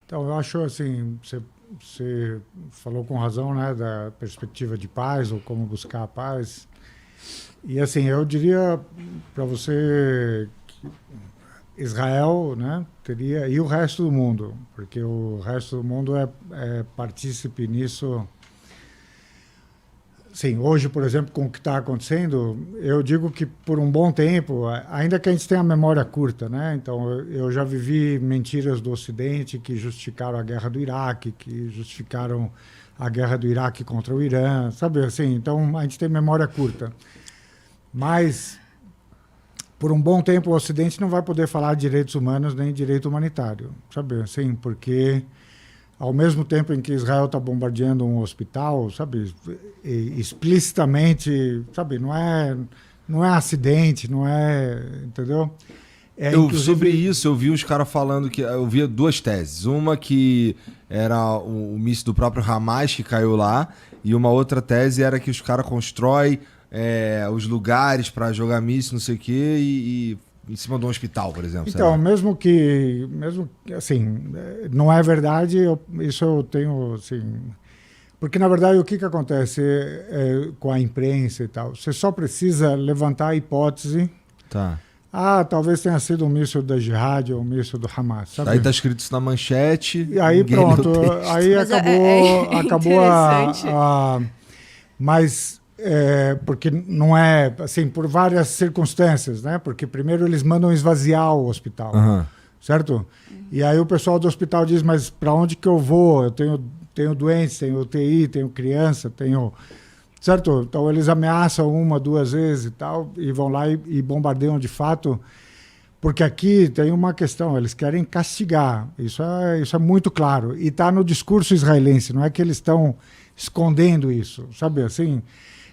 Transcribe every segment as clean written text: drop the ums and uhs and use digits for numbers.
Então, eu acho assim, você falou com razão, né, da perspectiva de paz ou como buscar a paz. E assim, eu diria para você que Israel, né, teria e o resto do mundo, porque o resto do mundo é partícipe nisso. Sim, hoje, por exemplo, com o que está acontecendo, eu digo que por um bom tempo, ainda que a gente tenha a memória curta, né? Então, eu já vivi mentiras do Ocidente que justificaram a guerra do Iraque, que justificaram a guerra do Iraque contra o Irã, sabe assim? Então, a gente tem memória curta. Mas, por um bom tempo, o Ocidente não vai poder falar de direitos humanos nem direito humanitário, sabe assim? Porque ao mesmo tempo em que Israel está bombardeando um hospital, sabe, explicitamente, sabe, não é acidente, não é, entendeu? Sobre isso, eu vi os caras falando que... Eu vi duas teses. Uma que era o míssil do próprio Hamas que caiu lá, e uma outra tese era que os caras constroem os lugares para jogar míssil, não sei o quê, e em cima de um hospital, por exemplo. Então, mesmo que, assim, não é verdade, isso eu tenho, assim... Porque, na verdade, o que acontece com a imprensa e tal? Você só precisa levantar a hipótese... Tá. Talvez tenha sido um míssil da Jihad ou um míssil do Hamas, sabe? Aí tá escrito isso na manchete... E aí pronto, aí Mas acabou Mas... porque não é, assim, por várias circunstâncias, né? Porque primeiro eles mandam esvaziar o hospital, certo? E aí o pessoal do hospital diz, mas para onde que eu vou? Eu tenho doentes, tenho UTI, tenho criança, tenho... Certo? Então eles ameaçam uma, duas vezes e tal, e vão lá e bombardeiam de fato, porque aqui tem uma questão, eles querem castigar, isso é muito claro, e está no discurso israelense, não é que eles estão escondendo isso, sabe assim?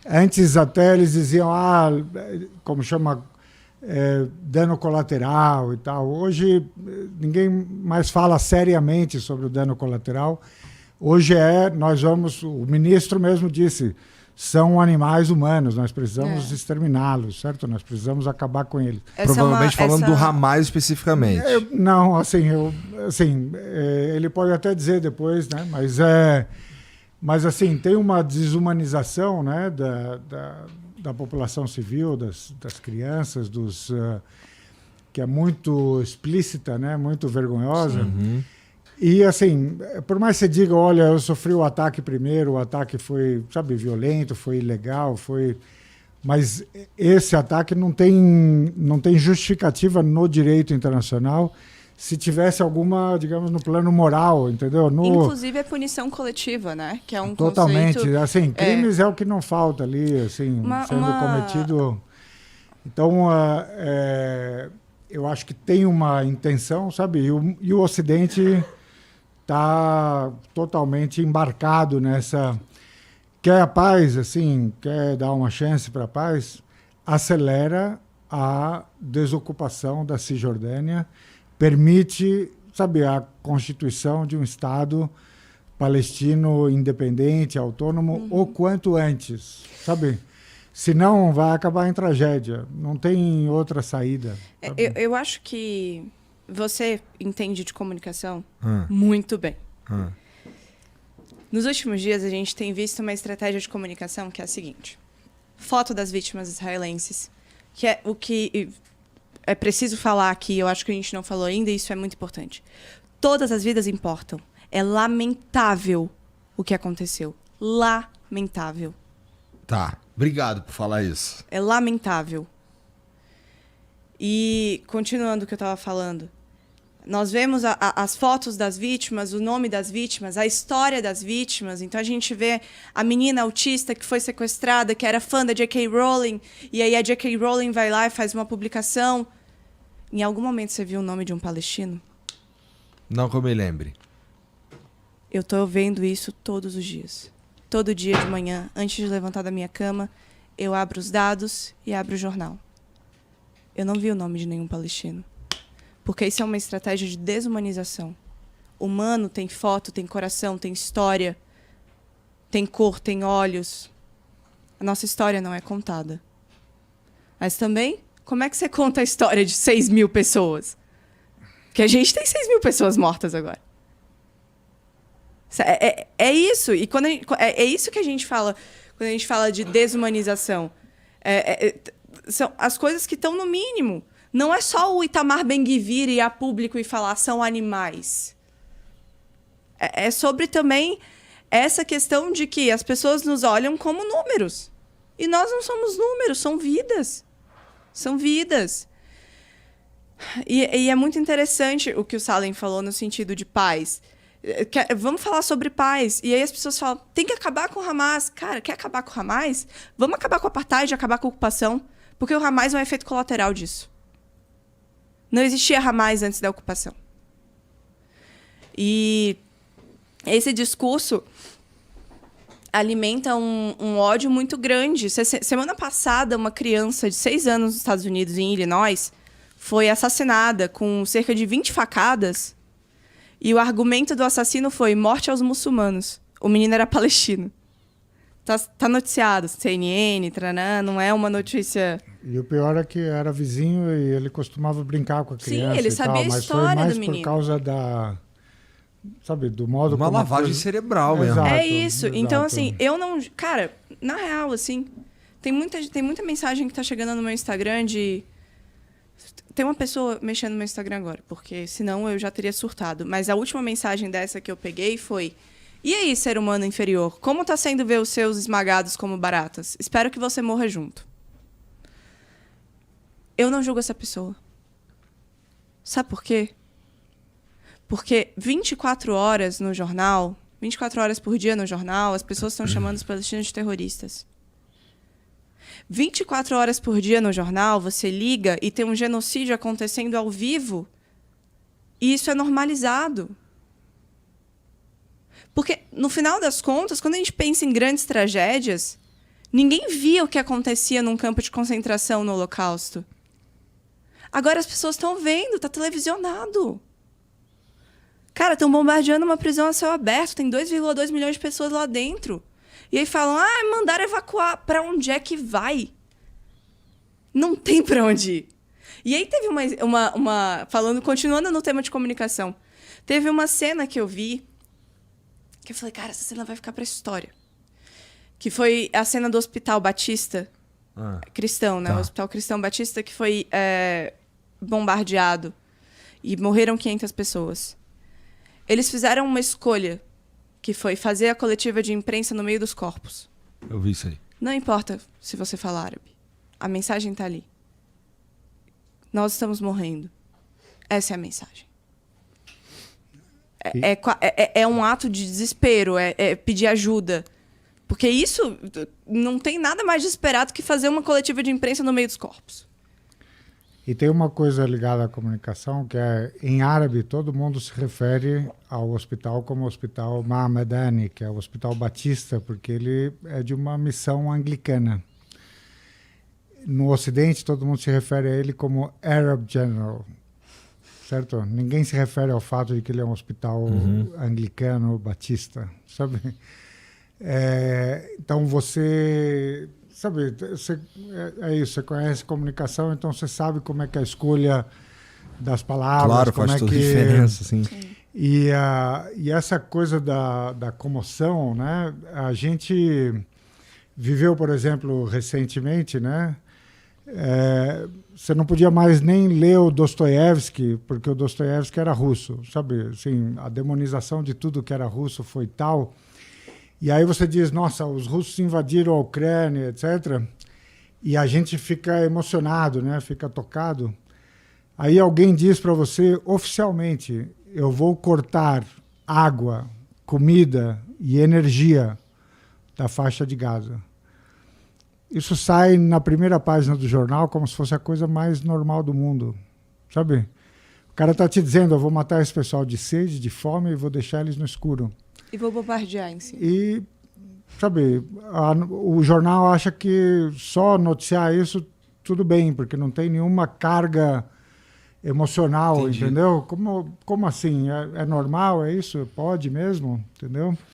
Antes até eles diziam, como chama, dano colateral e tal. Hoje ninguém mais fala seriamente sobre o dano colateral. Hoje o ministro mesmo disse, são animais humanos, nós precisamos exterminá-los, certo? Nós precisamos acabar com eles. Provavelmente falando do Hamas especificamente. Não, assim, ele pode até dizer depois, né? Mas, assim, tem uma desumanização, né, da população civil, das crianças, que é muito explícita, né, muito vergonhosa. Uhum. E, assim, por mais que você diga, olha, eu sofri o ataque primeiro, o ataque foi, sabe, violento, foi ilegal, mas esse ataque não tem justificativa no direito internacional. Se tivesse alguma, digamos, no plano moral, entendeu? Inclusive é punição coletiva, né? Que é um totalmente. conceito... Assim, crimes é o que não falta ali, assim, sendo cometido. Então, eu acho que tem uma intenção, sabe? E o Ocidente está totalmente embarcado nessa... Quer a paz, assim, quer dar uma chance para a paz, acelera a desocupação da Cisjordânia, permite, sabe, a constituição de um Estado palestino independente, autônomo, o quanto antes, sabe? Senão vai acabar em tragédia. Não tem outra saída. Eu acho que você entende de comunicação muito bem. Nos últimos dias, a gente tem visto uma estratégia de comunicação que é a seguinte. Foto das vítimas israelenses, que é o que... É preciso falar aqui, eu acho que a gente não falou ainda, e isso é muito importante. Todas as vidas importam. É lamentável o que aconteceu. Lamentável. Tá, obrigado por falar isso. É lamentável. E, continuando o que eu estava falando, nós vemos as fotos das vítimas, o nome das vítimas, a história das vítimas. Então, a gente vê a menina autista que foi sequestrada, que era fã da J.K. Rowling, e aí a J.K. Rowling vai lá e faz uma publicação. Em algum momento você viu o nome de um palestino? Não que eu me lembre. Eu estou vendo isso todos os dias. Todo dia de manhã, antes de levantar da minha cama, eu abro os dados e abro o jornal. Eu não vi o nome de nenhum palestino. Porque isso é uma estratégia de desumanização. Humano tem foto, tem coração, tem história, tem cor, tem olhos. A nossa história não é contada. Mas também, como é que você conta a história de 6.000 pessoas? Porque a gente tem 6.000 pessoas mortas agora. É isso. E é isso que a gente fala quando a gente fala de desumanização. São as coisas que estão no mínimo. Não é só o Itamar Ben-Gvir ir a público e falar são animais. É sobre também essa questão de que as pessoas nos olham como números. E nós não somos números, são vidas. São vidas. E é muito interessante o que o Salem falou no sentido de paz. Vamos falar sobre paz. E aí as pessoas falam, tem que acabar com o Hamas. Cara, quer acabar com o Hamas? Vamos acabar com o apartheid, acabar com a ocupação. Porque o Hamas é um efeito colateral disso. Não existia Hamas antes da ocupação. E esse discurso alimenta um ódio muito grande. Semana passada, uma criança de 6 anos nos Estados Unidos, em Illinois, foi assassinada com cerca de 20 facadas. E o argumento do assassino foi morte aos muçulmanos. O menino era palestino. Tá noticiado, CNN, tranã, não é uma notícia... E o pior é que era vizinho e ele costumava brincar com a criança. Sim, ele sabia a história do menino. Mas foi mais por causa da... Sabe, do modo uma como... lavagem cerebral mesmo. Exato, é isso. Exato. Então, assim, eu não... Cara, na real, assim, tem muita mensagem que tá chegando no meu Instagram de... Tem uma pessoa mexendo no meu Instagram agora, porque senão eu já teria surtado. Mas a última mensagem dessa que eu peguei foi... E aí, ser humano inferior? Como tá sendo ver os seus esmagados como baratas? Espero que você morra junto. Eu não julgo essa pessoa. Sabe por quê? Porque 24 horas no jornal, 24 horas por dia no jornal, as pessoas estão chamando os palestinos de terroristas. 24 horas por dia no jornal, você liga e tem um genocídio acontecendo ao vivo e isso é normalizado. Porque, no final das contas, quando a gente pensa em grandes tragédias, ninguém via o que acontecia num campo de concentração no Holocausto. Agora as pessoas estão vendo, está televisionado. Cara, estão bombardeando uma prisão a céu aberto, tem 2,2 milhões de pessoas lá dentro. E aí falam, mandaram evacuar. Para onde é que vai? Não tem para onde ir. E aí teve continuando no tema de comunicação, teve uma cena que eu vi, que eu falei, cara, essa cena vai ficar para a história. Que foi a cena do Hospital Batista, cristão, né? Tá. O Hospital Cristão Batista, que foi bombardeado e morreram 500 pessoas. Eles fizeram uma escolha, que foi fazer a coletiva de imprensa no meio dos corpos. Eu vi isso aí. Não importa se você fala árabe. A mensagem está ali. Nós estamos morrendo. Essa é a mensagem. É um ato de desespero, é pedir ajuda. Porque isso não tem nada mais desesperado que fazer uma coletiva de imprensa no meio dos corpos. E tem uma coisa ligada à comunicação, que é, em árabe, todo mundo se refere ao hospital como Hospital Mahamedani, que é o Hospital Batista, porque ele é de uma missão anglicana. No Ocidente, todo mundo se refere a ele como Arab General, certo? Ninguém se refere ao fato de que ele é um hospital anglicano, batista, sabe? Então você... Sabe, é isso, você conhece comunicação, então você sabe como é que é a escolha das palavras. Claro, como faz toda a diferença, sim. E essa coisa da comoção, né? A gente viveu, por exemplo, recentemente, né? Você não podia mais nem ler o Dostoiévski, porque o Dostoiévski era russo, sabe? Assim, a demonização de tudo que era russo foi tal... E aí você diz, nossa, os russos invadiram a Ucrânia, etc. E a gente fica emocionado, né? Fica tocado. Aí alguém diz para você, oficialmente, eu vou cortar água, comida e energia da faixa de Gaza. Isso sai na primeira página do jornal como se fosse a coisa mais normal do mundo, sabe? O cara está te dizendo, eu vou matar esse pessoal de sede, de fome e vou deixar eles no escuro. E vou bombardear em si. E, sabe, o jornal acha que só noticiar isso, tudo bem, porque não tem nenhuma carga emocional, entendi. Entendeu? Como assim? É normal, é isso? Pode mesmo? Entendeu?